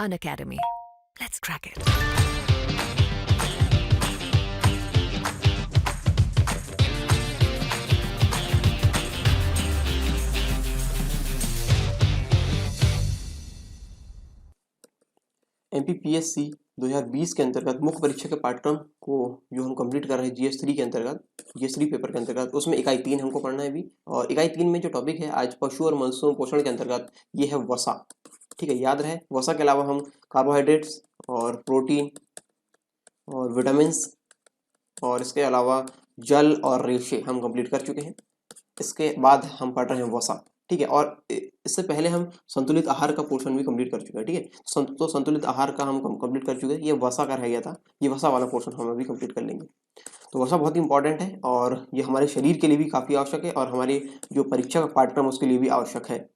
Unacademy. Let's crack it. MPPSC 2020 के अंतर्गत मुख्य परीक्षा के पाठ्यक्रम को जो हम कंप्लीट कर रहे हैं जीएस 3 के अंतर्गत, जीएस 3 पेपर के अंतर्गत, उसमें इकाई 3 हमको पढ़ना है अभी। और इकाई 3 में जो टॉपिक है आज पशु और मनुष्यों पोषण के अंतर्गत ये है वसा। ठीक है, याद रहे वसा के अलावा हम कार्बोहाइड्रेट्स और प्रोटीन और विटामिन्स और इसके अलावा जल और रेशे हम कंप्लीट कर चुके हैं। इसके बाद हम पढ़ रहे हैं वसा। ठीक है, और इससे पहले हम संतुलित आहार का पोर्शन भी कंप्लीट कर चुके हैं। ठीक है, तो संतुलित आहार का हम कंप्लीट कर चुके हैं। ये वसा का रह गया था, ये वसा वाला पोर्शन हम अभी कंप्लीट कर लेंगे। तो वसा बहुत ही इंपॉर्टेंट है और ये हमारे शरीर के लिए भी काफ़ी आवश्यक है और हमारी जो परीक्षा का पाठ्यक्रम उसके लिए भी आवश्यक है।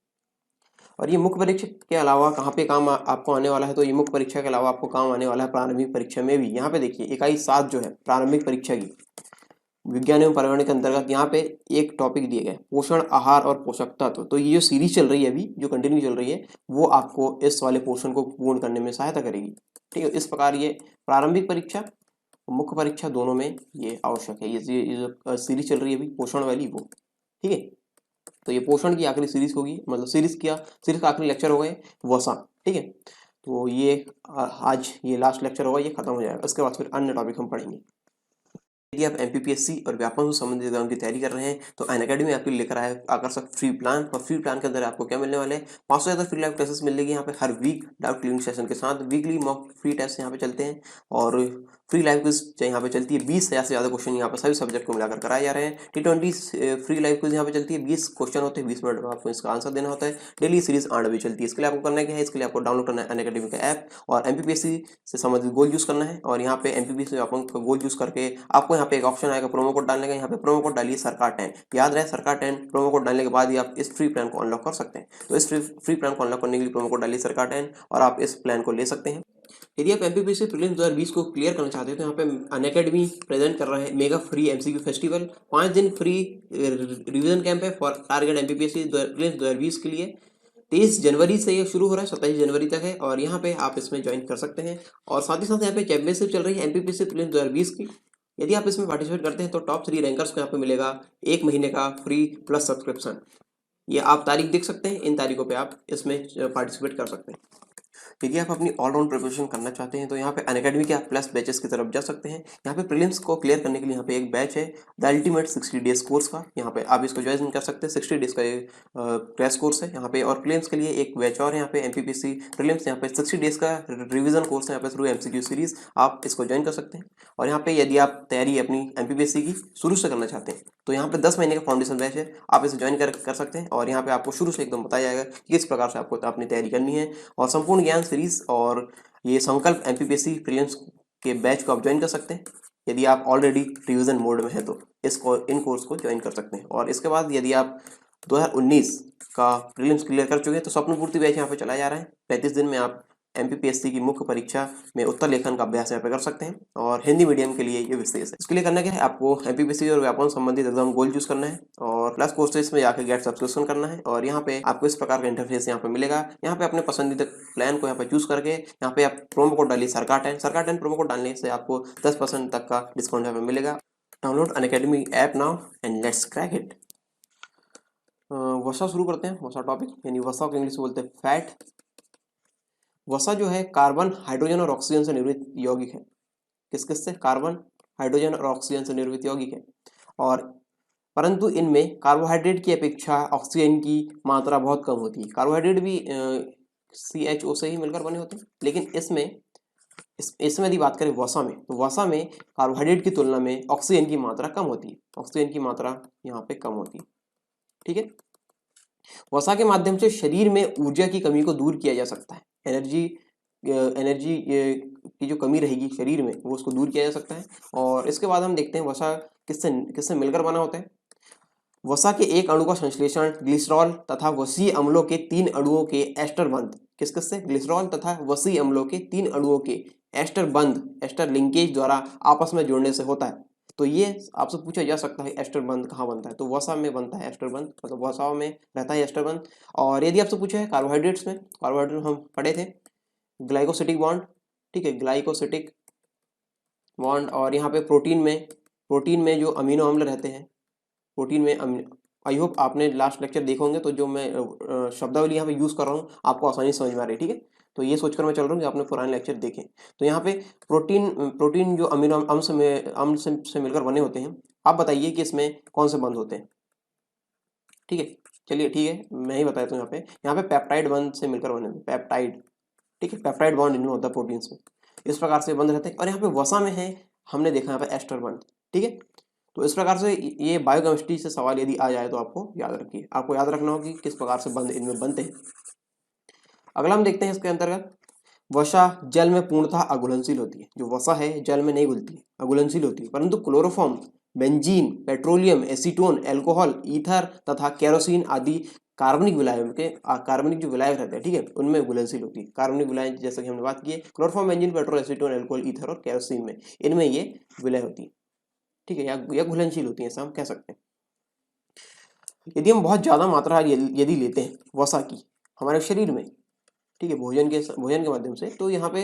और ये मुख्य परीक्षा के अलावा कहाँ पे काम आपको आने वाला है, तो ये मुख्य परीक्षा के अलावा आपको काम आने वाला है प्रारंभिक परीक्षा में भी। यहाँ पे देखिए इकाई 7 जो है प्रारंभिक परीक्षा की विज्ञान एवं पर्यावरण के अंतर्गत यहाँ पे एक टॉपिक दिए गए पोषण आहार और पोषक तत्व। तो ये जो सीरीज चल रही है अभी जो कंटिन्यू चल रही है वो आपको इस वाले पोर्शन को पूर्ण करने में सहायता करेगी। ठीक है, इस प्रकार ये प्रारंभिक परीक्षा मुख्य परीक्षा दोनों में ये आवश्यक है। ये जो सीरीज चल रही है अभी पोषण वाली वो। ठीक है, तो ये पोषण की आखिरी सीरीज होगी, मतलब सीरीज का आखिरी लेक्चर होगा ये वसा। ठीक है, तो ये आज ये लास्ट लेक्चर होगा, ये खत्म हो जाएगा। इसके बाद फिर अन्य टॉपिक हम पढ़ेंगे। यदि आप एमपीपीएससी और व्यापम से संबंधित एग्जाम की तैयारी कर रहे हैं तो अनअकैडमी आपके लिए लेकर आया आकर्षक फ्री प्लान। और फ्री प्लान के अंदर आपको क्या मिलने वाले हैं, 500 से ज़्यादा फ्री लाइव क्लासेस मिलेगी यहाँ पे हर वीक डाउट क्लियरिंग सेशन के साथ। वीकली मॉक फ्री टेस्ट यहाँ पे चलते हैं और फ्री लाइव क्विज यहाँ पे चलती है। 20,000 से ज़्यादा क्वेश्चन यहाँ पे सभी सब्जेक्ट को मिलाकर कराए जा रहे हैं। T20 फ्री लाइव क्विज यहाँ पे चलती है। 20 क्वेश्चन होते हैं, 20 मिनट में आपको इसका आंसर देना होता है। डेली सीरीज 8 बजे चलती है। इसके लिए आपको करना क्या है, इसके लिए आपको डाउनलोड करना है अनअकैडमी का ऐप और एमपीपीएससी से संबंधित गोल यूज करना है। और यहाँ पे एमपीपीएससी का गोल यूज करके आपको यहाँ पे एक ऑप्शन आएगा प्रोमो कोड डालने का। यहाँ पे प्रोमो कोड डालिए सरकार 10। याद रहे सरकार 10 प्रोमो कोड डालने के बाद ही आप इस फ्री प्लान को अनलॉक कर सकते हैं। तो इस फ्री प्लान को अनलॉक करने के लिए प्रोमो कोड डालिए सरकार 10 और आप इस प्लान को ले सकते हैं। यदि आप एमपीपीएससी प्रीलिम्स 2020 को क्लियर करना चाहते हैं तो यहाँ पे अनअकैडमी प्रेजेंट कर रहा है मेगा फ्री एमसीक्यू फेस्टिवल। 5 दिन फ्री रिवीजन कैंप है फॉर टारगेट एमपीपीएससी प्रीलिम्स 2020 के लिए। 23 जनवरी से ये शुरू हो रहा है, 27 जनवरी तक है और यहाँ पे आप इसमें ज्वाइन कर सकते हैं। और साथ ही साथ यहाँ पे चैंपियनशिप चल रही है एमपीपीएससी प्रीलिम्स 2020 की। यदि आप इसमें पार्टिसिपेट करते हैं तो टॉप 3 रैंकर्स को यहाँ पे मिलेगा 1 महीने का फ्री प्लस सब्सक्रिप्शन। ये आप तारीख देख सकते हैं, इन तारीखों पे आप इसमें पार्टिसिपेट कर सकते हैं। यदि आप अपनी ऑलराउंड प्रिपरेशन करना चाहते हैं तो यहाँ पे अनअकैडमी के आप प्लस बैचेस की तरफ जा सकते हैं। यहाँ पे प्रीलिम्स को क्लियर करने के लिए यहाँ पे एक बैच है द अल्टीमेट 60 डेज कोर्स का। यहाँ पे आप इसको ज्वाइन कर सकते हैं। 60 डेज का ये क्रैश कोर्स है यहाँ पे। और प्रीलिम्स के लिए एक बैच और यहाँ पे एमपीपीएससी प्रीलिम्स यहाँ पे 60 डेज का रिविजन कोर्स है यहाँ पे थ्रू एमसीक्यू सीरीज। आप इसको ज्वाइन कर सकते हैं। और यहाँ पे यदि आप तैयारी अपनी एमपीपीएससी की शुरू से करना चाहते हैं तो यहाँ पे 10 महीने का फाउंडेशन बैच है, आप इसे ज्वाइन कर सकते हैं। और यहाँ पे आपको शुरू से एकदम बताया जाएगा कि किस प्रकार से आपको अपनी तैयारी करनी है। और संपूर्ण ज्ञान सीरीज और ये संकल्प एमपीपीएससी प्रीलिम्स के बैच को आप ज्वाइन कर सकते हैं। यदि आप ऑलरेडी रिवीजन मोड में हैं तो इन कोर्स को ज्वाइन कर सकते हैं। और इसके बाद यदि आप 2019 का प्रीलिम्स क्लियर कर चुके हैं तो स्वप्न पूर्ति बैच यहाँ पे चलाया जा रहा है। 35 दिन में आप एमपीपीएससी की मुख्य परीक्षा में उत्तर लेखन का अभ्यास यहाँ पे कर सकते हैं और हिंदी मीडियम के लिए ये विशेष है। इसके लिए करना क्या है, आपको एमपीपीएससी और व्यापम संबंधित एग्जाम गोल चूज करना है और प्लस कोर्सेज में जाकर गेट सब्सक्रिप्शन करना है। और यहाँ पे आपको इस प्रकार का इंटरफेस यहाँ पे मिलेगा। यहाँ पे अपने पसंदीदा प्लान को यहाँ पे चूज करके यहाँ पे आप प्रोमो कोड डालिए सरकार 10 प्रोमो कोड डालने से आपको 10% तक का डिस्काउंट यहाँ पे मिलेगा। Download Unacademy app now and let's crack it. वसा शुरू करते हैं। वसा टॉपिक यानी वसा को इंग्लिश में बोलते हैं फैट। वसा जो है कार्बन हाइड्रोजन और ऑक्सीजन से निर्मित यौगिक है। किस किस से, कार्बन हाइड्रोजन और ऑक्सीजन से निर्मित यौगिक है। और परंतु इनमें कार्बोहाइड्रेट की अपेक्षा ऑक्सीजन की मात्रा बहुत कम होती है। कार्बोहाइड्रेट भी CHO से ही मिलकर बने होते हैं, लेकिन इसमें यदि बात करें वसा में तो वसा में कार्बोहाइड्रेट की तुलना में ऑक्सीजन की मात्रा कम होती है। ऑक्सीजन की मात्रा यहाँ पे कम होती है। ठीक है, वसा के माध्यम से शरीर में ऊर्जा की कमी को दूर किया जा सकता है। एनर्जी की जो कमी रहेगी शरीर में वो उसको दूर किया जा सकता है। और इसके बाद हम देखते हैं वसा किससे किससे मिलकर बना होता है। वसा के एक अणु का संश्लेषण ग्लिसरॉल तथा वसीय अम्लों के 3 अणुओं के एस्टर बंध, किस किस से, ग्लिसरॉल तथा वसीय अम्लों के 3 अणुओं के एस्टर लिंकेज द्वारा आपस में जुड़ने से होता है। तो ये आपसे पूछा जा सकता है एस्टर बंध कहाँ बनता है, तो वसा में बनता है एस्टर बंध, मतलब वसा में रहता है एस्टर बंध। और यदि आपसे पूछा है कार्बोहाइड्रेट्स में, कार्बोहाइड्रेट हम पढ़े थे ग्लाइकोसिटिक बॉन्ड, ठीक है, ग्लाइकोसिटिक बॉन्ड। और यहाँ पे प्रोटीन में जो अमीनो अम्ल रहते हैं, प्रोटीन में आई होप आपने लास्ट लेक्चर देखे होंगे, तो जो मैं शब्दावली यहाँ पे यूज़ कर रहा हूँ आपको आसानी से समझ में आ रही है, ठीक है। तो ये सोचकर मैं चल रहा हूँ कि आपने पुराने लेक्चर देखें। तो यहाँ पे प्रोटीन जो अमीनो अम्ल से मिलकर बने होते हैं, आप बताइए कि इसमें कौन से बंद होते हैं, ठीक है। चलिए ठीक है, मैं ही बता देता हूँ। यहाँ पे पेप्टाइड बंद से मिलकर बने होते हैं, पेप्टाइड, ठीक है, पेप्टाइड बॉन्ड इनमें होता है प्रोटीन्स में, इस प्रकार से बंद रहते हैं। और यहाँ पे वसा में है, हमने देखा यहाँ पे एस्टर बंद, ठीक है। तो इस प्रकार से ये बायोकेमिस्ट्री से सवाल यदि आ जाए तो आपको याद रखिए, आपको याद रखना होगा कि किस प्रकार से बंद इनमें बनते हैं। अगला हम देखते हैं इसके अंतर्गत, वसा जल में पूर्णतः अघुलनशील होती है। जो वसा है जल में नहीं घुलती है, अघुलनशील होती है, परंतु chloroform, benzene, petroleum, acetone, alcohol, ether तथा केरोसिन आदि कार्बनिक विलायक के कार्बनिक जो विलायक रहते हैं, ठीक है, उनमें घुलनशील होती है। कार्बनिक विलायक जैसे कि हमने बात की है, chloroform, benzene, petrol, acetone, alcohol, ether और केरोसिन में, इनमें ये विलय होती है, ठीक है, या घुलनशील होती है, ऐसा हम कह सकते हैं। यदि हम बहुत ज़्यादा मात्रा यदि लेते हैं वसा की हमारे शरीर में, ठीक है, भोजन के माध्यम से, तो यहाँ पे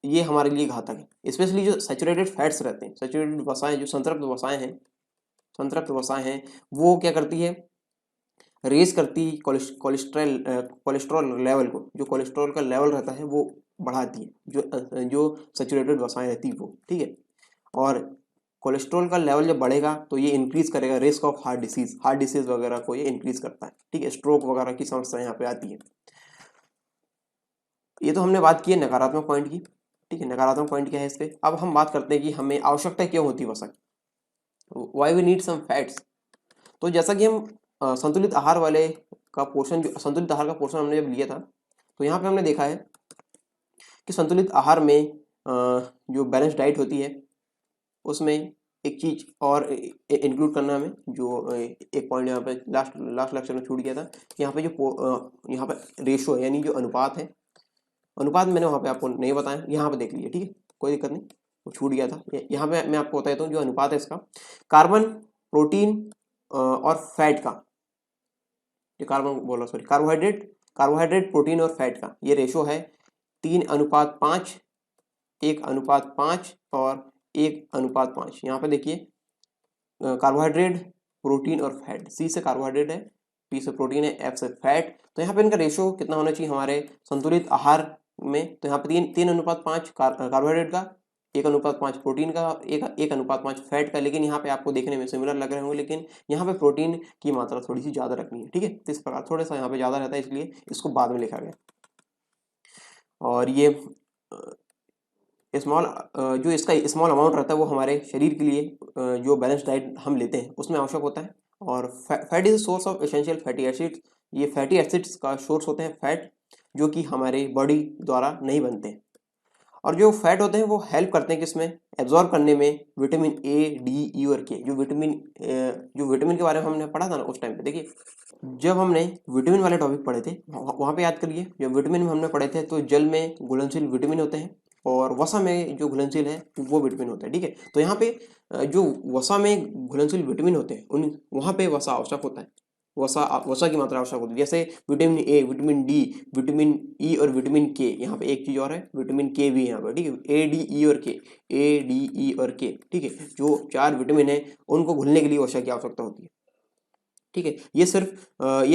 ये हमारे लिए घातक है। स्पेशली जो सैचुरेटेड फैट्स रहते हैं, सैचुरेटेड वसाएं, जो संतृप्त वसाएं हैं, वो क्या करती है, रेज करती कोलेस्ट्रॉल लेवल को, जो कोलेस्ट्रॉल का लेवल रहता है वो बढ़ाती है, जो सैचुरेटेड वसाएं रहती है वो, ठीक है। और कोलेस्ट्रॉल का लेवल जब बढ़ेगा तो ये इंक्रीज करेगा रिस्क ऑफ हार्ट डिसीज वगैरह को ये इंक्रीज करता है, ठीक है। स्ट्रोक वगैरह की समस्या यहाँ पे आती है। ये तो हमने बात की है नकारात्मक पॉइंट की, ठीक है, नकारात्मक पॉइंट क्या है इसके। अब हम बात करते हैं कि हमें आवश्यकता क्यों होती है वसा की, why we need some fats. तो जैसा कि हम संतुलित आहार वाले का पोर्शन, जो संतुलित आहार का पोर्शन हमने जब लिया था, तो यहाँ पे हमने देखा है कि संतुलित आहार में जो बैलेंस डाइट होती है उसमें एक चीज और इंक्लूड करना हमें, जो एक पॉइंट यहाँ पे लास्ट लेक्चर में छूट गया था, कि यहाँ पे यहाँ पे रेशो है, यानी जो अनुपात है, अनुपात मैंने वहाँ पे आपको नहीं बताया, यहाँ पे देख लीजिए, ठीक है, कोई दिक्कत नहीं, वो छूट गया था। यहाँ पे मैं आपको बता देता हूँ जो अनुपात है इसका, कार्बन, प्रोटीन और फैट का, जो कार्बोहाइड्रेट, प्रोटीन और फैट का ये रेशो है 3:5, 1:5 और 1:5। यहाँ पे देखिए, कार्बोहाइड्रेट, प्रोटीन और फैट, सी से कार्बोहाइड्रेट है, पी से प्रोटीन है, एफ से फैट। तो यहाँ पे इनका रेशो कितना होना चाहिए हमारे संतुलित आहार में, तो यहाँ पे 3:5 कार्बोहाइड्रेट का, 1:5 प्रोटीन का, 1:5 फैट का। लेकिन यहाँ पे आपको देखने में सिमिलर लग रहे होंगे, लेकिन यहाँ पे प्रोटीन की मात्रा थोड़ी सी ज़्यादा रखनी है, ठीक है। तो इस प्रकार थोड़ा सा यहाँ पे ज़्यादा रहता है, इसलिए इसको बाद में लिखा गया। और ये जो इसका स्मॉल अमाउंट रहता है वो हमारे शरीर के लिए जो बैलेंस डाइट हम लेते हैं उसमें आवश्यक होता है। और fat is source of essential fatty acids, ये फैटी एसिड्स का सोर्स होते हैं फैट, जो कि हमारे बॉडी द्वारा नहीं बनते हैं। और जो फैट होते हैं वो हेल्प करते हैं किसमें, एब्जॉर्ब करने में विटामिन ए, डी, ई और के। जो विटामिन के बारे में हमने पढ़ा था ना उस टाइम पे, देखिए जब हमने विटामिन वाले टॉपिक पढ़े थे वहाँ पे याद करिए, जब विटामिन में हमने पढ़े थे तो जल में घुलनशील विटामिन होते हैं और वसा में जो घुलनशील है वो विटामिन होता है, ठीक है। तो यहाँ पे जो वसा में घुलनशील विटामिन होते हैं उन वहाँ पे वसा आवश्यक होता है, वसा की मात्रा आवश्यक होती है। जैसे vitamin A, vitamin D, vitamin E और विटामिन के। यहाँ पे एक चीज़ और है, विटामिन के भी है यहाँ पर, ठीक है, ए, डी, ई और के, ए, डी, ई और के, ठीक है। जो 4 विटामिन है उनको घुलने के लिए वसा की आवश्यकता होती है, ठीक है। ये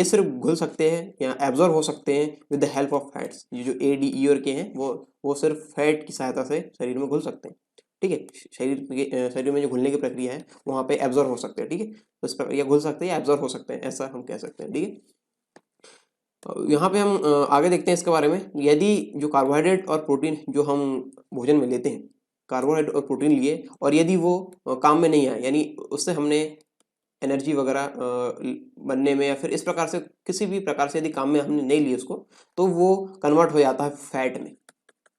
सिर्फ घुल सकते हैं या एब्जॉर्ब हो सकते हैं with the help of fats. ये जो ए, डी, ई और के हैं वो सिर्फ फैट की सहायता से शरीर में घुल सकते हैं, ठीक है। शरीर में जो घुलने की प्रक्रिया है वहाँ पे एब्जॉर्ब हो सकते हैं, ठीक है। तो इस पर या घुल सकते हैं या एब्जॉर्ब हो सकते हैं, ऐसा हम कह सकते हैं, ठीक है। तो यहाँ पे हम आगे देखते हैं इसके बारे में। यदि जो कार्बोहाइड्रेट और प्रोटीन जो हम भोजन में लेते हैं, कार्बोहाइड्रेट और प्रोटीन लिए, और यदि वो काम में नहीं आए, यानी उससे हमने एनर्जी वगैरह बनने में या फिर इस प्रकार से किसी भी प्रकार से यदि काम में हमने नहीं ली उसको, तो वो कन्वर्ट हो जाता है फैट में।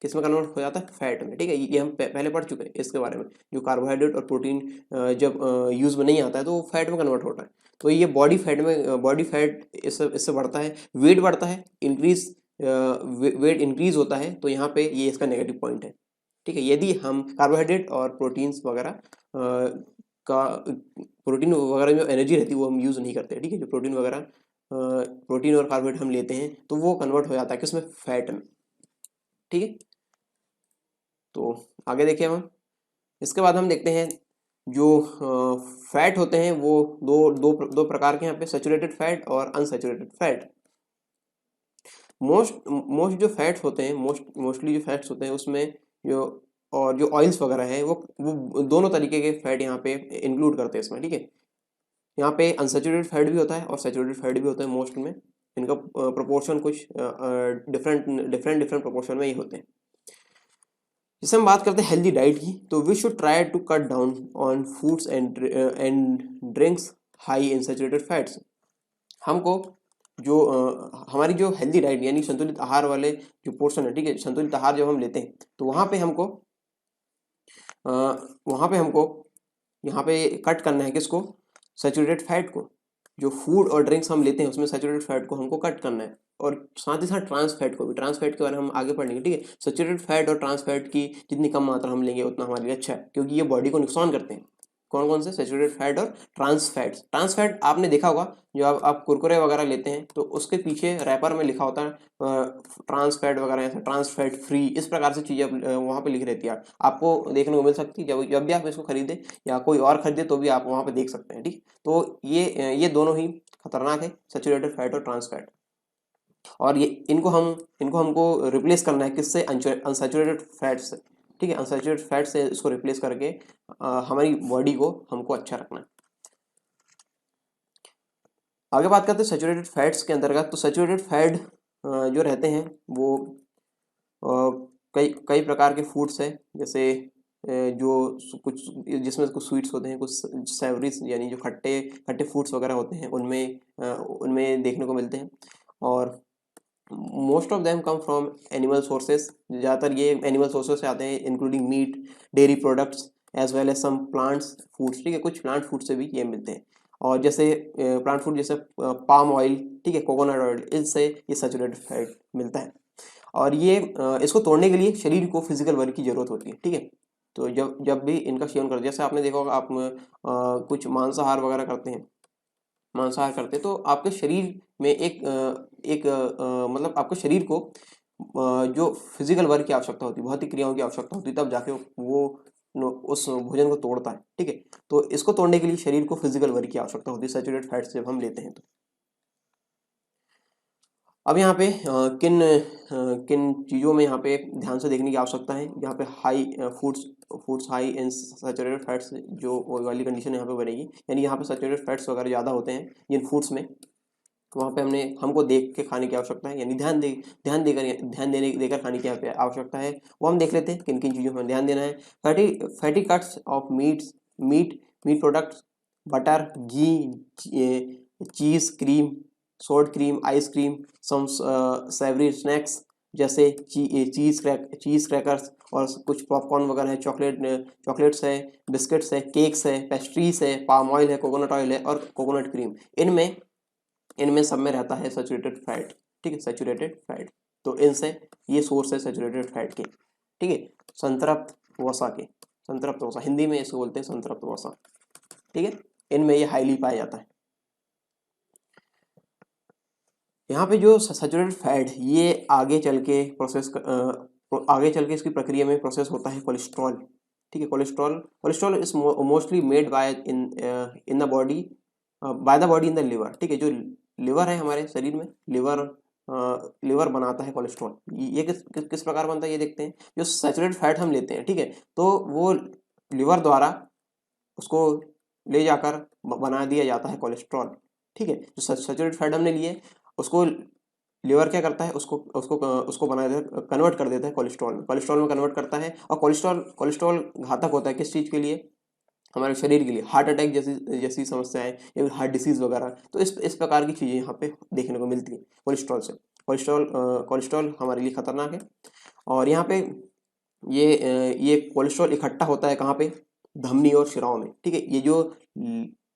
किस में कन्वर्ट हो जाता है, फैट में, ठीक है। ये हम पहले पढ़ चुके हैं इसके बारे में। जो कार्बोहाइड्रेट और प्रोटीन जब यूज़ में नहीं आता है तो वो फैट में कन्वर्ट होता है। तो ये बॉडी फैट इससे बढ़ता है, वेट बढ़ता है, वेट इंक्रीज होता है। तो यहाँ पे ये इसका नेगेटिव पॉइंट है, ठीक है। यदि हम कार्बोहाइड्रेट और प्रोटीन्स वगैरह का प्रोटीन वगैरह जो एनर्जी रहती है वो हम यूज़ नहीं करते, ठीक है। जो प्रोटीन और कार्बोहाइड्रेट हम लेते हैं तो वो कन्वर्ट हो जाता है किसमें, फैट में। ठीक है। तो आगे देखिए हम, इसके बाद हम देखते हैं जो फैट होते हैं वो दो प्रकार के यहाँ पे, सैचुरेटेड फैट और अनसैचुरेटेड फैट। मोस्ट जो फैट्स होते हैं, मोस्टली जो फैट्स होते हैं उसमें जो, और जो ऑयल्स वगैरह है वो दोनों तरीके के फैट यहाँ पे इंक्लूड करते हैं इसमें, ठीक है। यहाँ पे अनसैचुरेटेड फैट भी होता है और सैचुरेटेड फैट भी होता है मोस्ट में, इनका प्रोपोर्शन कुछ डिफरेंट प्रोपोर्शन में ही होते हैं। जैसे हम बात करते हैं हेल्दी डाइट की, तो we should try to cut down on foods and drinks high in saturated fats. हमको जो हमारी जो हेल्दी डाइट यानी संतुलित आहार वाले जो पोर्शन है, ठीक है, संतुलित आहार जब हम लेते हैं तो वहाँ पे हमको यहाँ पे कट करना है किसको, सैचुरेटेड फैट को। जो फूड और ड्रिंक्स हम लेते हैं उसमें सैचुरेटेड फैट को हमको कट करना है, और साथ ही साथ ट्रांस फैट को भी। ट्रांस फैट के बारे में हम आगे पढ़ लेंगे, ठीक है। सैचुरेटेड फैट और ट्रांस फैट की जितनी कम मात्रा हम लेंगे उतना हमारे लिए अच्छा है, क्योंकि ये बॉडी को नुकसान करते हैं। कौन कौन से, सैचुरेटेड फैट और ट्रांस फैट्स। ट्रांस फैट आपने देखा होगा, जो आप कुरकुरे वगैरह लेते हैं तो उसके पीछे रैपर में लिखा होता है ट्रांस फैट वगैरह, ऐसा ट्रांस फैट फ्री, इस प्रकार से चीज़ें वहाँ पे लिख रहती है, आपको देखने को मिल सकती है। जब भी आप इसको खरीदें या कोई और खरीदे तो भी आप वहाँ पे देख सकते हैं, ठीक। तो ये दोनों ही खतरनाक है, सैचुरेटेड फैट और ट्रांस फैट। और ये इनको हमको रिप्लेस करना है किससे, अनसैचुरेटेड फैट से, ठीक है। अनसैचुरेटेड फैट से इसको रिप्लेस करके हमारी बॉडी को हमको अच्छा रखना है। आगे बात करते हैं सैचुरेटेड फैट्स के अंतर्गत। तो सैचुरेटेड फैट जो रहते हैं वो कई कई प्रकार के फूड्स हैं, जैसे जो कुछ जिसमें कुछ स्वीट्स होते हैं, कुछ सेवरीज यानी जो खट्टे खट्टे फूड्स वगैरह होते हैं उनमें देखने को मिलते हैं। और most of them come from animal sources, ज़्यादातर ये एनिमल सोर्सेज से आते हैं, including meat, dairy products as well as some plants foods, ठीक है। कुछ प्लांट फूड से भी ये मिलते हैं, और जैसे प्लांट फूड जैसे पाम ऑयल, ठीक है, कोकोनट ऑयल, इससे ये सैचुरेटेड फैट मिलता है। और ये इसको तोड़ने के लिए शरीर को फिजिकल वर्क की जरूरत होती है, ठीक है। तो जब जब भी इनका सेवन करते, जैसे आपने देखा होगा, आप कुछ मांसाहार वगैरह करते हैं, मांसाहार करते हैं तो आपके शरीर में मतलब आपके शरीर को जो फिजिकल वर्क की आवश्यकता होती है, भौतिक क्रियाओं की आवश्यकता होती है, तब जाके वो उस भोजन को तोड़ता है, ठीक है। तो इसको तोड़ने के लिए शरीर को फिजिकल वर्क की आवश्यकता होती है सैचुरेटेड फैट्स जब हम लेते हैं तो। अब यहाँ पे किन चीज़ों में यहाँ पे ध्यान से देखने की आवश्यकता है, यहाँ पे high foods high in saturated fats जो वाली कंडीशन यहाँ पे बनेगी, यानी यहाँ पे सैचुरेटेड फैट्स वगैरह ज़्यादा होते हैं जिन फूड्स में, तो वहाँ पे हमको देख के खाने की आवश्यकता है, यानी ध्यान देकर खाने की यहाँ पे आवश्यकता है। वो हम देख लेते हैं किन किन चीज़ों में ध्यान देना है। Fatty cuts of meat products, butter, ghee, cheese, cream, sour cream, ice cream, some savoury snacks जैसे चीज़ क्रैकर्स, और कुछ पॉपकॉर्न वगैरह है, चॉकलेट्स है, बिस्किट्स है, केक्स है, पेस्ट्रीज है, पाम ऑयल है, कोकोनट ऑयल है, और कोकोनट क्रीम। इनमें सब में रहता है सैचुरेटेड फैट, ठीक है, सैचुरेटेड फैट। तो इनसे ये सोर्स है सैचुरेटेड फैट के, ठीक है। संतृप्त वसा के, संतृप्त वसा हिंदी में इसको बोलते हैं संतृप्त वसा, ठीक है। इनमें ये हाईली पाया जाता है। यहाँ पे जो सैचुरेटेड फैट ये आगे चल के इसकी प्रक्रिया में प्रोसेस होता है कोलेस्ट्रॉल, ठीक है। Cholesterol is mostly made by in the body by the body in the liver, ठीक है। जो लिवर है हमारे शरीर में, लिवर बनाता है कोलेस्ट्रॉल। ये किस प्रकार बनता है ये देखते हैं। जो सैचुरेटेड फैट हम लेते हैं, ठीक है, तो वो लिवर द्वारा उसको ले जाकर बना दिया जाता है कोलेस्ट्रॉल, ठीक है। जो सैचुरेटेड फैट हमने लिए उसको लिवर क्या करता है, उसको बना देता है, कन्वर्ट कर देता है कोलेस्ट्रॉल में कन्वर्ट करता है। और कोलेस्ट्रॉल घातक होता है किस चीज़ के लिए, हमारे शरीर के लिए, हार्ट अटैक जैसी समस्याएं या हार्ट डिसीज वगैरह। तो इस प्रकार की चीज़ें यहाँ पे देखने को मिलती है कोलेस्ट्रॉल से। कोलेस्ट्रॉल हमारे लिए खतरनाक है। और यहाँ पे ये कोलेस्ट्रॉल इकट्ठा होता है कहाँ पे, धमनी और शिराओं में, ठीक है। ये जो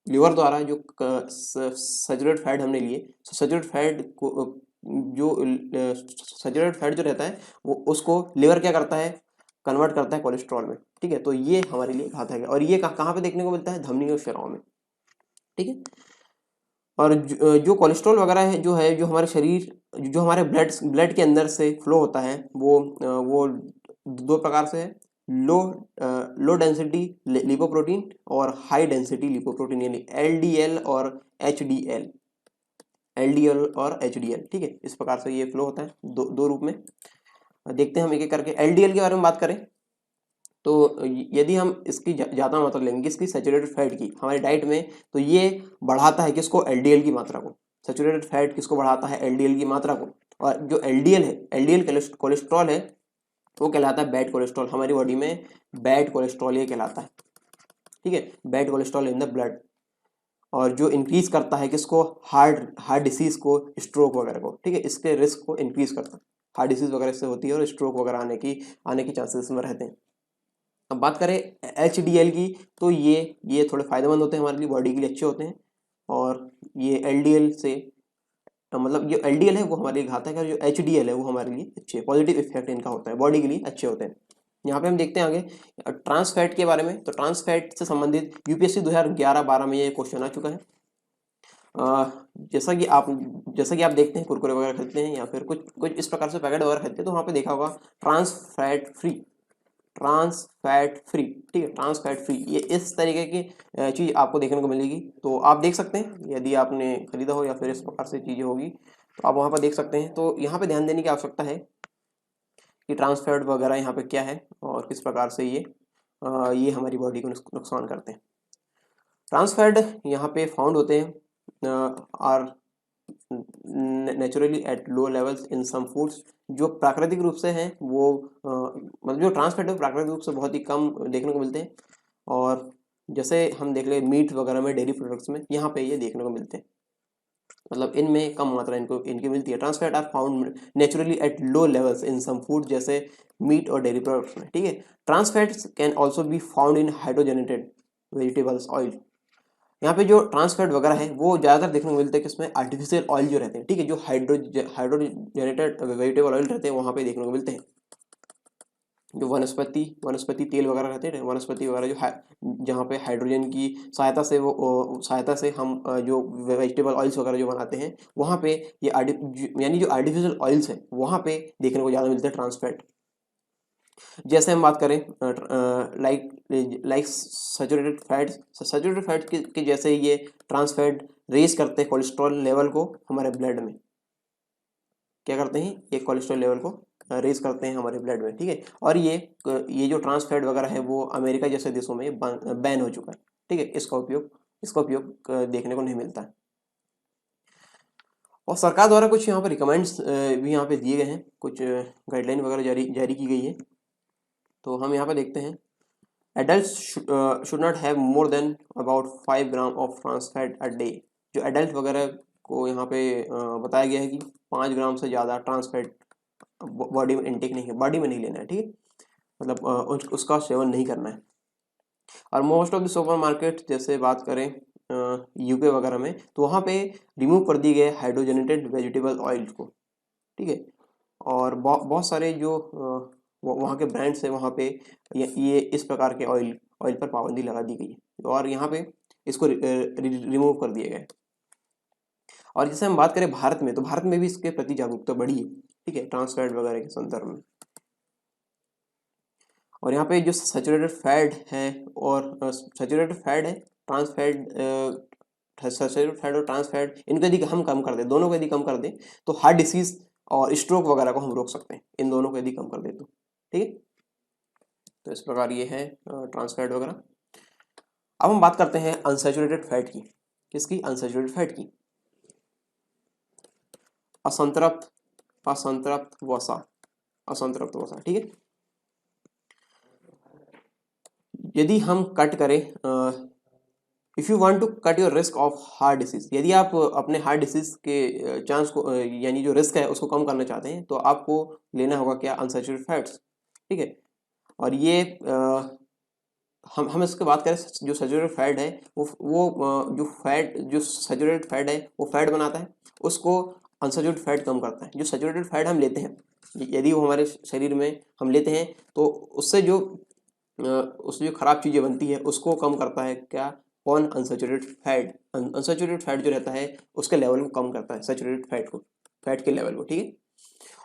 लिवर द्वारा जो सैचुरेटेड फैट हमने लिए, सैचुरेटेड फैट को जो सैचुरेटेड फैट जो रहता है वो उसको लिवर क्या करता है, कन्वर्ट करता है कोलेस्ट्रॉल में, ठीक है। तो ये हमारे लिए घातक है, और ये कहाँ पे देखने को मिलता है, धमनी और शिराओं में, ठीक है। और जो कोलेस्ट्रॉल वगैरह है जो हमारे शरीर जो हमारे ब्लड के अंदर से फ्लो होता है वो दो प्रकार से है। लो डेंसिटी लिपोप्रोटीन और हाई डेंसिटी लिपोप्रोटीन, यानी एलडीएल और एचडीएल, एलडीएल और एचडीएल। ठीक है, इस प्रकार से ये फ्लो होता है दो रूप में। देखते हैं हम एक एक करके। एलडीएल के बारे में बात करें तो यदि हम इसकी ज़्यादा मात्रा लेंगे इसकी सैचुरेटेड फैट की हमारी डाइट में, तो ये बढ़ाता है किसको, एलडीएल की मात्रा को। सैचुरेटेड फैट किसको बढ़ाता है, एलडीएल की मात्रा को। और जो एलडीएल है, एलडीएल कोलेस्ट्रॉल है, वो कहलाता है बैड कोलेस्ट्रॉल। हमारी बॉडी में बैड कोलेस्ट्रॉल ये कहलाता है। ठीक है, bad cholesterol in the blood. और जो इंक्रीज करता है किसको, हार्ट डिसीज को, स्ट्रोक वगैरह को। ठीक है, इसके रिस्क को इंक्रीज करता है। हार्ट डिसीज वगैरह से होती है और स्ट्रोक वगैरह आने की चांसेस में रहते हैं। अब बात करें एचडीएल की, तो ये थोड़े फायदेमंद होते हैं हमारे लिए, बॉडी के लिए अच्छे होते हैं। और ये एलडीएल से मतलब जो एलडीएल है वो हमारे लिए घातक है, और जो एचडीएल है वो हमारे लिए अच्छे, पॉजिटिव इफेक्ट इनका होता है, बॉडी के लिए अच्छे होते हैं। यहाँ पे हम देखते हैं आगे ट्रांस फैट के बारे में। तो ट्रांस फैट से संबंधित यूपीएससी 2011-12 में ये क्वेश्चन आ चुका है। जैसा कि आप देखते हैं कुरकुरे वगैरह खरीदते हैं या फिर कुछ इस प्रकार से पैकेट वगैरह खरीदते हैं, तो वहाँ पे देखा होगा trans fat free, trans fat free. ठीक है, ट्रांस फैट फ्री, ये इस तरीके की चीज़ आपको देखने को मिलेगी। तो आप देख सकते हैं यदि आपने खरीदा हो या फिर इस प्रकार से चीज़ें होगी तो आप वहाँ पर देख सकते हैं। तो यहाँ पे ध्यान देने की आवश्यकता है कि ट्रांस फैट वगैरह यहाँ पे क्या है और किस प्रकार से ये हमारी बॉडी को नुकसान करते हैं। ट्रांस फैट यहाँ पे फाउंड होते हैं are naturally at low levels in some foods. जो प्राकृतिक रूप से हैं वो मतलब जो ट्रांस फैट है प्राकृतिक रूप से बहुत ही कम देखने को मिलते हैं। और जैसे हम देख ले मीट वगैरह में, डेयरी प्रोडक्ट्स में, यहाँ पे ये देखने को मिलते हैं। मतलब इनमें कम मात्रा इनकी मिलती है। Trans fat are found naturally at low levels in some food, जैसे मीट और डेयरी प्रोडक्ट्स में। ठीक है, trans fats can also be found in hydrogenated vegetables oil. यहाँ पे जो ट्रांस फैट वगैरह है वो ज़्यादातर देखने को मिलते हैं किसमें, आर्टिफिशियल ऑयल जो रहते हैं। ठीक है, जो हाइड्रोजनेटेड वेजिटेबल ऑयल रहते हैं वहाँ पे देखने को मिलते हैं। जो वनस्पति तेल वगैरह रहते हैं, वनस्पति वगैरह जहाँ पे हाइड्रोजन की सहायता से हम जो वेजिटेबल ऑयल्स वगैरह जो बनाते हैं, वहाँ पे ये यानी जो आर्टिफिशियल ऑयल्स हैं वहाँ पे देखने को ज़्यादा मिलते हैं ट्रांस फैट। जैसे हम बात करें लाइक सैचुरेटेड फैट के जैसे ये ट्रांस फैट रेज करते हैं कोलेस्ट्रॉल लेवल को हमारे ब्लड में। क्या करते हैं, ये कोलेस्ट्रॉल लेवल को रेज करते हैं हमारे ब्लड में। ठीक है, और ये जो ट्रांस फैट वगैरह है वो अमेरिका जैसे देशों में बैन हो चुका है। ठीक है, इसका उपयोग देखने को नहीं मिलता है। और सरकार द्वारा कुछ यहाँ पे रिकमेंड्स भी यहाँ पे दिए गए हैं, कुछ गाइडलाइन वगैरह जारी की गई है। तो हम यहाँ पे देखते हैं adult should not have more than about 5 gram of trans fat a day. जो एडल्ट वगैरह को यहाँ पे बताया गया है कि 5 ग्राम से ज़्यादा ट्रांस फैट बॉडी में इनटेक नहीं है, बॉडी में नहीं लेना है। ठीक है, मतलब उसका सेवन नहीं करना है। और most of the super market जैसे बात करें यूके वगैरह में, तो वहाँ पे रिमूव कर दिए गए हाइड्रोजनेटेड वेजिटेबल ऑयल को। ठीक है, और बहुत सारे जो वहाँ के ब्रांड्स हैं वहाँ पे ये इस प्रकार के ऑयल पर पाबंदी लगा दी गई है और यहाँ पे इसको रिमूव कर दिया गया है। और जैसे हम बात करें भारत में, तो भारत में भी इसके प्रति जागरूकता बढ़ी है। ठीक है, ट्रांस फैट वगैरह के संदर्भ में। और यहाँ पे जो सैचुरेटेड फैट है सैचुरेटेड फैट और ट्रांस फैट, इनको यदि हम कम कर दें, दोनों को यदि कम कर दें, तो हार्ट डिसीज और स्ट्रोक वगैरह को हम रोक सकते हैं, इन दोनों को यदि कम कर दें तो। ठीक है, तो इस प्रकार ये है ट्रांस फैट वगैरह। अब हम बात करते हैं अनसैचुरेटेड फैट की। किसकी, अनसैचुरेटेड फैट की। असंतृप्त वसा। ठीक है, यदि हम कट करें if you want to cut your risk of heart disease, यदि आप अपने हार्ट डिसीज के चांस को यानी जो रिस्क है उसको कम करना चाहते हैं, तो आपको लेना होगा क्या, अनसैचुरेटेड फैट्स। ठीक है, और ये हम इसके बात करें, जो सैचुरेटेड फैट है जो सैचुरेटेड फैट है वो फैट बनाता है, उसको अनसैचुरेटेड फैट कम करता है। जो सैचुरेटेड फैट हम लेते हैं, यदि वो हमारे शरीर में हम लेते हैं, तो उससे जो खराब चीज़ें बनती है उसको कम करता है क्या, कौन? Unsaturated fat. अनसैचुरेटेड फैट जो रहता है उसके लेवल को कम करता है, सैचुरेटेड फैट को, फैट के लेवल को, ठीक है।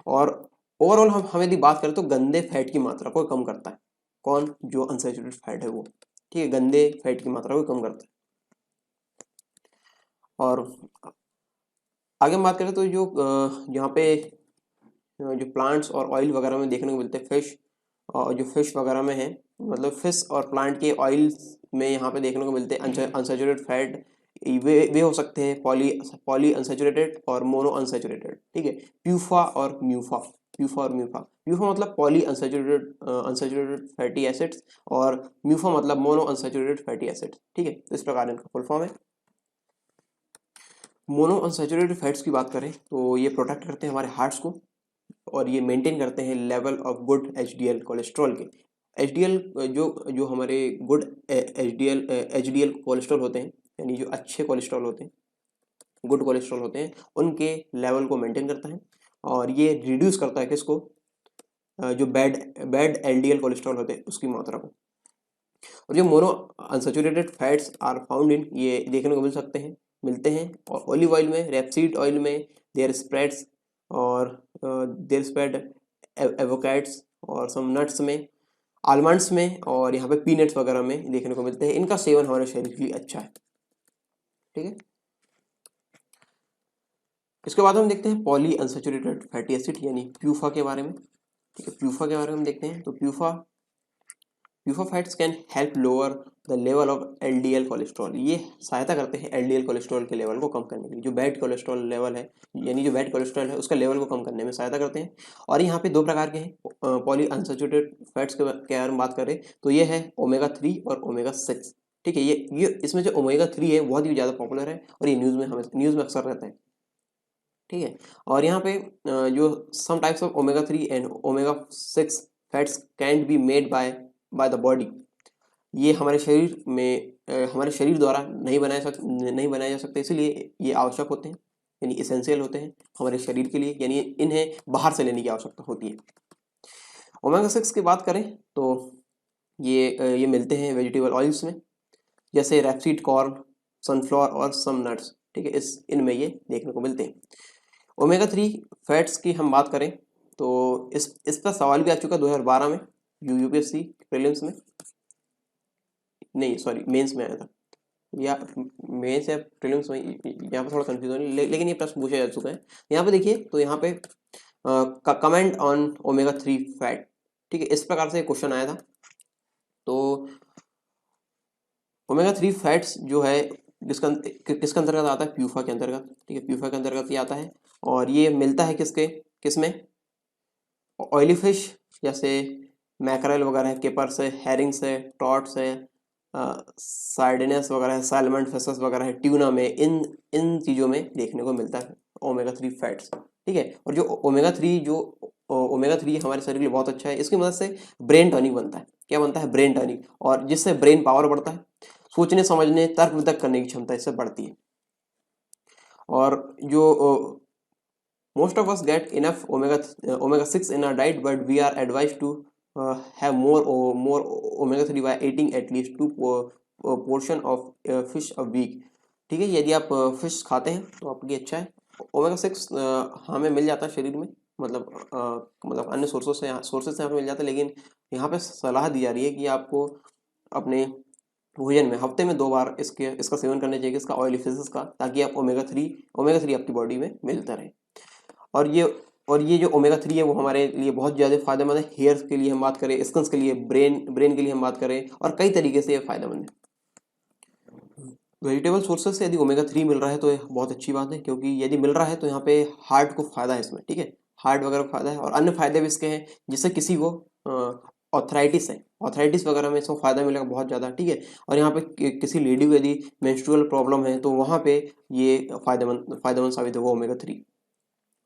और ओवरऑल हम यदि बात करें तो गंदे फैट की मात्रा को कम करता है। कौन? जो अनसैचुरेटेड फैट है वो, ठीक है, गंदे फैट की मात्रा को कम करता है। और आगे हम बात करें तो जो यहाँ पे जो प्लांट्स और ऑयल वगैरह में देखने को मिलते हैं, फिश और जो फिश वगैरह में है, मतलब फिश और प्लांट के ऑयल में यहाँ पे देखने को मिलते हैं अनसैचुरेटेड फैट। वे हो सकते हैं पॉली अनसैचुरेटेड और मोनो अनसैचुरेटेड, ठीक है। प्यूफा और म्यूफा, प्यूफा और म्यूफा। प्यूफा मतलब पॉली अनसैचुरेटेड फैटी एसिड्स और म्यूफा मतलब मोनो अनसैचुरेटेड फैटी एसिड्स, ठीक है। तो इस प्रकार इनका फुल फॉर्म है। मोनो अनसैचुरेटेड फैट्स की बात करें तो ये प्रोटेक्ट करते हैं हमारे हार्ट्स को और ये मेंटेन करते हैं level of good HDL cholesterol के। एचडीएल जो हमारे गुड एचडीएल कोलेस्ट्रॉल होते हैं, यानी जो अच्छे कोलेस्ट्रॉल होते हैं, गुड कोलेस्ट्रॉल होते हैं, उनके लेवल को मेंटेन करता है। और ये रिड्यूस करता है किसको? जो बैड एलडीएल कोलेस्ट्रॉल होते हैं उसकी मात्रा को। और जो mono unsaturated fats are found in, ये देखने को मिलते हैं और ऑलिव ऑयल में, रेपसीड ऑयल में, देयर स्प्रेड्स और देयर स्प्रेड एवोकाड्स और सम नट्स में, आलमंड्स में और यहाँ पे पीनट्स वगैरह में देखने को मिलते हैं। इनका सेवन हमारे शरीर के लिए अच्छा है, ठीक है। इसके बाद हम देखते हैं पॉली अनसैचुरेटेड फैटी एसिड यानी प्यूफा के बारे में, ठीक है। प्यूफा के बारे में हम देखते हैं तो PUFA fats can help lower the level of LDL cholesterol. ये सहायता करते हैं एलडीएल कोलेस्ट्रॉल के लेवल को कम करने में। जो बैड कोलेस्ट्रॉल लेवल है, यानी जो बैड कोलेस्ट्रॉल है उसका लेवल को कम करने में सहायता करते हैं। और यहाँ पे दो प्रकार के हैं पॉली अनसैचुरेटेड फैट्स के बारे में बात करें तो ये है ओमेगा 3 और ओमेगा 6, ठीक है। ये इसमें जो ओमेगा 3 है बहुत ही ज़्यादा पॉपुलर है और ये न्यूज़ में अक्सर रहता है, ठीक है। और यहाँ पे जो some types of omega 3 and omega 6 fats can be made by the body. ये हमारे शरीर में हमारे शरीर द्वारा नहीं बनाए जा सकते, इसीलिए ये आवश्यक होते हैं, यानी इसेंशियल होते हैं हमारे शरीर के लिए, यानी इन्हें बाहर से लेने की आवश्यकता होती है। ओमेगा 6 की बात करें तो ये मिलते हैं वेजिटेबल ऑयल्स में, जैसे रैपसीड कॉर्न, सनफ्लावर और सम नट्स, ठीक है। इनमें ये देखने को मिलते हैं। ओमेगा 3 फैट्स की हम बात करें तो इस पर सवाल भी आ चुका 2012 में यूपीएससी प्रीलिम्स में, नहीं सॉरी मेंस में आया था, या मेंस या प्रीलिम्स में, यहाँ पर थोड़ा कंफ्यूजन है, लेकिन ये प्रश्न पूछा जा चुका है। यहाँ पे देखिए तो यहाँ पे कमेंट ऑन ओमेगा 3 फैट, ठीक है, इस प्रकार से क्वेश्चन आया था। तो ओमेगा 3 फैट्स जो है किसके अंतर्गत आता है? प्यूफा के अंतर्गत, ठीक है, प्यूफा के अंतर्गत ये आता है। और ये मिलता है किसमें? ऑयली फिश जैसे मैकरेल वगैरह है, केपर्स है, हेरिंग्स है, ट्रॉट्स है, सार्डिनस वगैरह है, सैल्मन फिशेस वगैरह है, ट्यूना में, इन चीज़ों में देखने को मिलता है ओमेगा 3 फैट्स, ठीक है। और जो ओमेगा 3 हमारे शरीर के लिए बहुत अच्छा है। इसकी मदद से ब्रेन टॉनिक बनता है। क्या बनता है? ब्रेन टॉनिक, और जिससे ब्रेन पावर बढ़ता है, सोचने समझने तर्क वितर्क करने की क्षमता इससे बढ़ती है। और जो most of us get enough omega 6 in our diet, but we are advised to have more omega 3 by eating at least 2 portion of fish a week, ठीक है। यदि आप फिश खाते हैं तो आपके लिए अच्छा है। ओमेगा 6 हमें मिल जाता है शरीर में, मतलब अन्य सोर्सेस से हमें मिल जाता है, लेकिन यहाँ पे सलाह दी जा रही है कि आपको अपने भोजन में हफ्ते में 2 बार इसका सेवन करना चाहिए, इसका ऑयली फिशेस का, ताकि आप ओमेगा 3 आपकी बॉडी में मिलता रहे। और ये जो ओमेगा 3 है वो हमारे लिए बहुत ज़्यादा फायदेमंद है। हेयर्स के लिए हम बात करें, स्किन्स के लिए, ब्रेन के लिए हम बात करें, और कई तरीके से ये फायदेमंद है। वेजिटेबल सोर्सेज से यदि ओमेगा 3 मिल रहा है तो ये बहुत अच्छी बात है, क्योंकि यदि मिल रहा है तो यहाँ पे हार्ट को फायदा है इसमें, ठीक है, हार्ट वगैरह को फायदा है। और अन्य फायदे भी इसके हैं, जिससे किसी को ऑर्थराइटिस वगैरह में इसको फायदा मिलेगा बहुत ज़्यादा, ठीक है। और यहाँ पे किसी लेडी को यदि मेंस्ट्रुअल प्रॉब्लम है तो वहाँ पे ये फायदेमंद साबित होगा ओमेगा 3।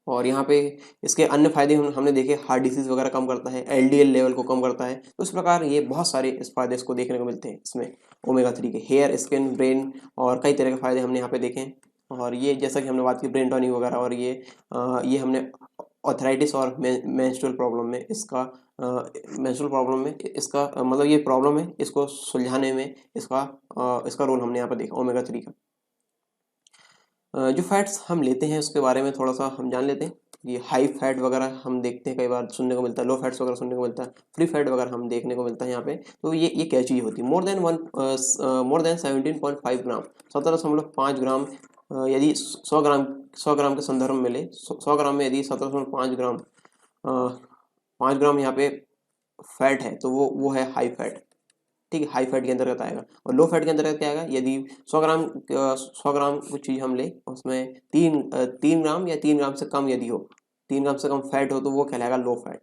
और यहाँ पे इसके अन्य फायदे हमने देखे, हार्ट डिसीज वगैरह कम करता है, एलडीएल लेवल को कम करता है। तो इस प्रकार ये बहुत सारे इस फायदे इसको देखने को मिलते हैं इसमें ओमेगा 3 के, हेयर, स्किन, ब्रेन और कई तरह के फायदे हमने यहाँ पे देखे हैं। और ये जैसा कि हमने बात की ब्रेन टॉनिक वगैरह, और ये हमने ऑर्थराइटिस और मेंस्ट्रुअल प्रॉब्लम में इसका मतलब ये प्रॉब्लम है, इसको सुलझाने में इसका रोल हमने यहाँ पर देखा ओमेगा 3 का। जो फैट्स हम लेते हैं उसके बारे में थोड़ा सा हम जान लेते हैं। ये हाई फैट वगैरह हम देखते हैं, कई बार सुनने को मिलता है, लो फैट्स वगैरह सुनने को मिलता है, फ्री फैट वगैरह हम देखने को मिलता है यहाँ पे। तो ये क्या चीज़ होती है? मोर देन 17.5 ग्राम, 17.5 ग्राम, यदि 100 ग्राम के संदर्भ में ले, 100 ग्राम में यदि 17.5 ग्राम 5 ग्राम यहाँ पे फैट है तो वो है हाई फैट। ठीक है, हाई फैट के अंतर्गत आएगा। और लो फैट के अंतर्गत क्या आएगा? यदि 100 ग्राम कुछ चीज़ हम ले, उसमें 3 ग्राम या 3 ग्राम से कम यदि हो, 3 ग्राम से कम फैट हो, तो वो कहलाएगा लो फैट।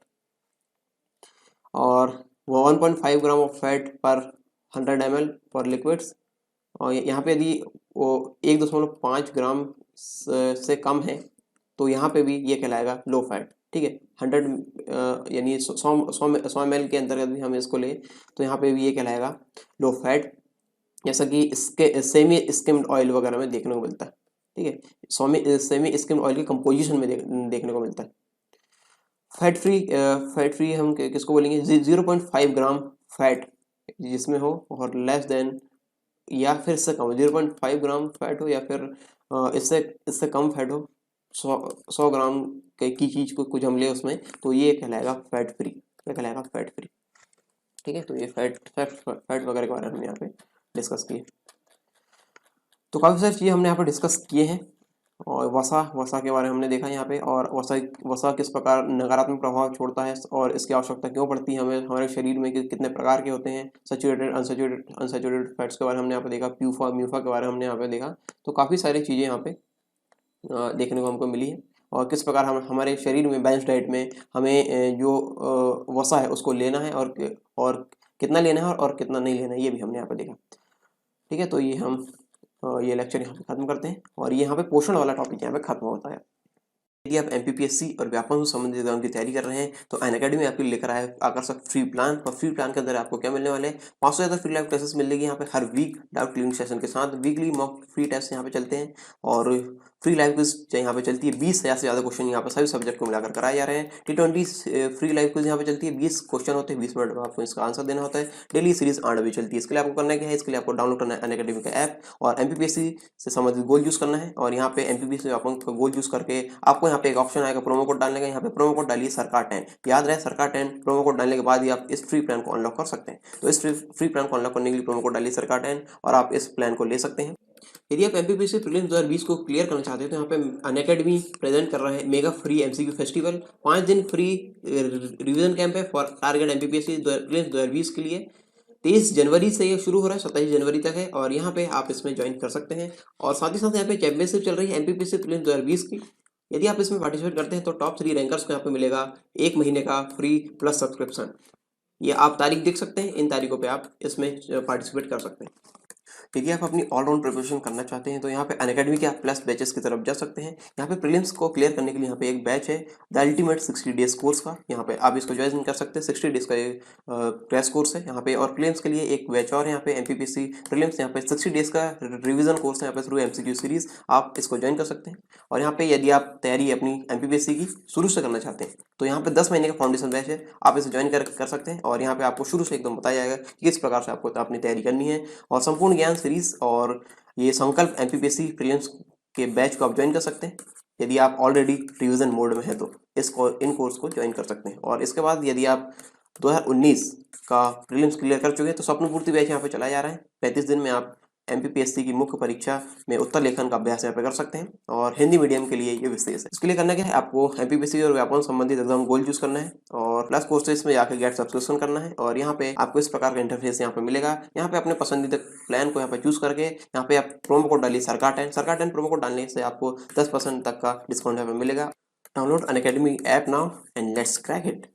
और वो 1.5 ग्राम ऑफ फैट पर 100 ml फॉर लिक्विड्स। और यहाँ पे यदि वो 1.5 ग्राम से कम है तो यहाँ पे भी ये कहलाएगा लो फैट। ठीक है, 100 यानी 100 ml के अंतर्गत भी हम इसको ले तो यहाँ पे भी ये कहलाएगा लो फैट, जैसा कि इसके सेमी स्किम्ड ऑयल वगैरह में देखने को मिलता है। ठीक है, सेमी स्किम्ड ऑयल के कंपोजिशन में देखने को मिलता है। फैट फ्री हम किसको बोलेंगे? 0.5 ग्राम फैट जिसमें हो और लेस देन या फिर इससे कम, 0.5 ग्राम फैट हो या फिर इससे कम फैट हो, 100 ग्राम की चीज़ को कुछ हम ले उसमें, तो ये कहलाएगा फैट फ्री। ये कहलाएगा फैट फ्री। ठीक है, तो ये फैट वगैरह के बारे में हमने यहाँ पे डिस्कस किए। तो काफ़ी सारी चीज़ें हमने यहाँ पे डिस्कस किए हैं। और वसा के बारे में हमने देखा यहाँ पे, और वसा किस प्रकार नकारात्मक प्रभाव छोड़ता है और इसकी आवश्यकता क्यों पड़ती है हमें हमारे शरीर में, कितने प्रकार के होते हैं। सैचुरेटेड अनसैचुरेटेड फैट्स के बारे में हमने यहाँ पे देखा, म्यूफा के बारे में हमने यहाँ पे देखा। तो काफ़ी सारी चीज़ें यहाँ पे देखने को हमको मिली है, और किस प्रकार हम हमारे शरीर में बैलेंस डाइट में हमें जो वसा है उसको लेना है और कितना लेना है और कितना नहीं लेना है, ये भी हमने यहाँ पे देखा। ठीक है, तो ये लेक्चर यहाँ पे खत्म करते हैं, और यहाँ पे पोषण वाला टॉपिक यहाँ पे खत्म होता है। यदि आप एमपीपीएससी और व्यापम से संबंधित एग्जाम की तैयारी कर रहे हैं तो अनअकैडमी आपके लिए लेकर आया है आकर्षक फ्री प्लान। और फ्री प्लान के अंदर आपको क्या मिलने वाले हैं? 500 से ज़्यादा फ्री लाइव क्लासेस मिलेगी यहाँ पे हर वीक, डाउट क्लियरिंग सेशन के साथ। वीकली मॉक फ्री टेस्ट यहाँ पे चलते हैं, और फ्री लाइव क्विज यहाँ पे चलती है। 20,000 से ज़्यादा क्वेश्चन यहाँ पे सभी सब्जेक्ट को मिलाकर कराए जा रहे हैं। T20 फ्री लाइव क्विज यहाँ पे चलती है। 20 क्वेश्चन होते हैं, 20 मिनट में आपको इसका आंसर देना होता है। डेली सीरीज 8 बजे चलती है। इसके लिए आपको करना क्या है? इसके लिए आपको डाउनलोड करना है अनअकैडमी का ऐप और एमपीपीएससी से संबंधित गोल यूज करना है। और यहाँ पे एमपीपीएससी का गोल यूज करके आपको यहाँ पे एक ऑप्शन आएगा प्रोमो कोड डालने का। यहाँ पे प्रोमो कोड डालिए सरकार 10, याद रहे सरकार 10। प्रोमो कोड डालने के बाद ही आप इस फ्री प्लान को अनलॉक कर सकते हैं। तो इस फ्री प्लान को अनलॉक करने के लिए प्रोमो कोड डालिए सरकार 10 और आप इस प्लान को ले सकते हैं। यदि आप एमपीपीएससी प्रीलिम्स 2020 को क्लियर करना चाहते हैं तो यहाँ पे अनअकैडमी प्रेजेंट कर रहा है मेगा फ्री एमसीक्यू फेस्टिवल। 5 दिन फ्री रिवीजन कैंप है फॉर टारगेट एमपीपीएससी प्रीलिम्स 2020 के लिए। 23 जनवरी से ये शुरू हो रहा है, 27 जनवरी तक है, और यहाँ पे आप इसमें ज्वाइन कर सकते हैं। और साथ ही साथ यहाँ पे चैंपियनशिप चल रही है एमपीपीएससी प्रीलिम्स 2020 की। यदि आप इसमें पार्टिसिपेट करते हैं तो टॉप 3 रैंकर्स को यहाँ पे मिलेगा 1 महीने का फ्री प्लस सब्सक्रिप्शन। ये आप तारीख देख सकते हैं, इन तारीखों पे आप इसमें पार्टिसिपेट कर सकते हैं। यदि आप अपनी ऑलराउंड प्रिपरेशन करना चाहते हैं तो यहाँ पे अनअकैडमी के आप प्लस बैचेस की तरफ जा सकते हैं। यहाँ पे प्रीलिम्स को क्लियर करने के लिए यहाँ पे एक बैच है द अल्टीमेट 60 डेज कोर्स का। यहाँ पे आप इसको ज्वाइन कर सकते हैं। 60 डेज का ये क्रैश कोर्स है यहाँ पे। और प्रीलिम्स के लिए एक बैच और यहाँ पे एमपीपीएससी प्रीलिम्स यहाँ पे 60 डेज का रिविजन कोर्स है यहाँ पे थ्रू एमसीक्यू सीरीज। आप इसको ज्वाइन कर सकते हैं। और यहाँ पे यदि आप तैयारी अपनी एमपीपीएससी की शुरू से करना चाहते हैं तो यहाँ पे 10 महीने का फाउंडेशन बैच है, आप इसे ज्वाइन कर सकते हैं। और यहाँ पे आपको शुरू से एकदम बताया जाएगा कि किस प्रकार से आपको अपनी तैयारी करनी है। और संपूर्ण ज्ञान सीरीज और ये संकल्प एमपीपीएससी प्रीलिम्स के बैच को आप ज्वाइन कर सकते हैं। यदि आप ऑलरेडी रिवीजन मोड में हैं तो इन कोर्स को ज्वाइन कर सकते हैं। और इसके बाद यदि आप 2019 का प्रीलिम्स क्लियर कर चुके हैं तो स्वप्न पूर्ति बैच यहाँ पे चलाया जा रहा है। 35 दिन में आप एमपीपीएससी की मुख्य परीक्षा में उत्तर लेखन का अभ्यास यहाँ पे कर सकते हैं, और हिंदी मीडियम के लिए ये विशेष है। इसके लिए करना क्या है? आपको एमपीपीएससी और व्यापम संबंधित एग्जाम गोल चूज करना है और प्लस कोर्सेज में जाकर गेट सब्सक्रिप्शन करना है। और यहाँ पे आपको इस प्रकार का इंटरफेस यहाँ पे मिलेगा। यहाँ पे अपने पसंदीदा प्लान को यहाँ पे चूज करके यहाँ पे आप प्रोमो कोड डालिए सरकार 10 प्रोमो कोड डालने से आपको 10% तक का डिस्काउंट यहाँ पे मिलेगा। Download Unacademy app now and let's crack it.